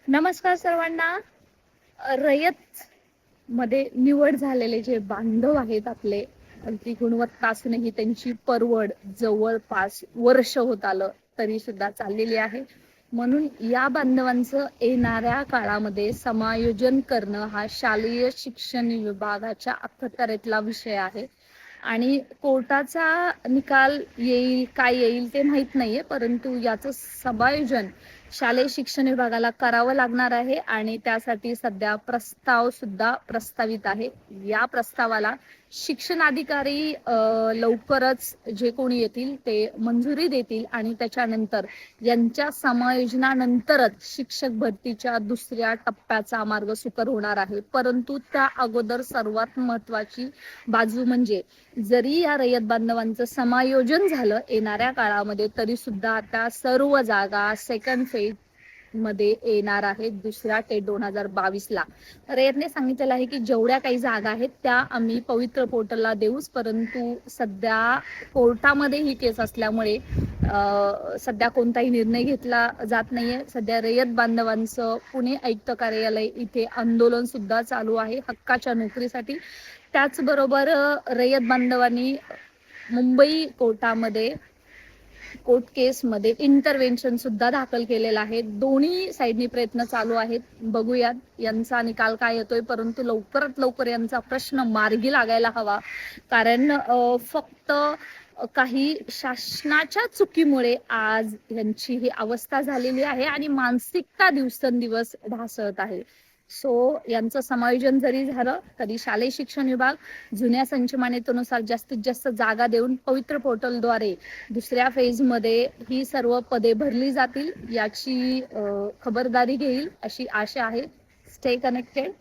नमस्कार सर्वांना. रयत मध्ये निवड झालेले जे बांधव आहेत आपले, अगदी गुणवत्ता असूनही त्यांची परवड जवळपास वर्ष होत आलं तरी सुद्धा चाललेली आहे. म्हणून या बांधवांचं येणाऱ्या काळामध्ये समायोजन करणं हा शालेय शिक्षण विभागाच्या अखत्यारीतला विषय आहे. आणि कोर्टाचा निकाल येईल काय येईल ते माहित नाहीये, परंतु याचं समायोजन शालेय शिक्षण विभागाला करावं लागणार आहे आणि त्यासाठी सध्या प्रस्ताव सुद्धा प्रस्तावित आहे. या प्रस्तावाला शिक्षणाधिकारी लवकरच जे कोणी येतील ते मंजुरी देतील आणि त्याच्यानंतर यांच्या समायोजनानंतरच शिक्षक भरतीच्या दुसऱ्या टप्प्याचा मार्ग सुकर होणार आहे. परंतु त्या अगोदर सर्वात महत्वाची बाजू म्हणजे जरी या रयत बांधवांचं समायोजन झालं येणाऱ्या काळामध्ये, तरी सुद्धा आता सर्व जागा सेकंड फेज मध्ये येणार आहेत दुसऱ्या टेट 2022ला. रयतने सांगितलेलं आहे की जेवढ्या काही जागा आहेत त्या आम्ही पवित्र पोर्टलला देऊच, परंतु सध्या कोर्टामध्ये ही केस असल्यामुळे सध्या कोणताही निर्णय घेतला जात नाहीये. सध्या रयत बांधवांचं पुणे आयुक्त कार्यालय इथे आंदोलन सुद्धा चालू आहे हक्काच्या नोकरीसाठी. त्याचबरोबर रयत बांधवांनी मुंबई कोर्टामध्ये कोर्ट केसमध्ये इंटरव्हेन्शन सुद्धा दाखल केलेलं आहे. दोन्ही साईडनी प्रयत्न चालू आहेत. बघूयात यांचा निकाल काय येतोय, परंतु लवकरात लवकर यांचा प्रश्न मार्गी लागायला हवा. कारण फक्त काही शासनाच्या चुकीमुळे आज यांची ही अवस्था झालेली आहे आणि मानसिकता दिवसेंदिवस ढासळत आहे. सो यांचं समायोजन जरी झालं तरी शालेय शिक्षण विभाग जुन्या संचमान्यतेनुसार जास्तीत जास्त जागा देऊन पवित्र पोर्टलद्वारे दुसऱ्या फेजमध्ये ही सर्व पदे भरली जातील याची खबरदारी घेईल अशी आशा आहे. Stay connected.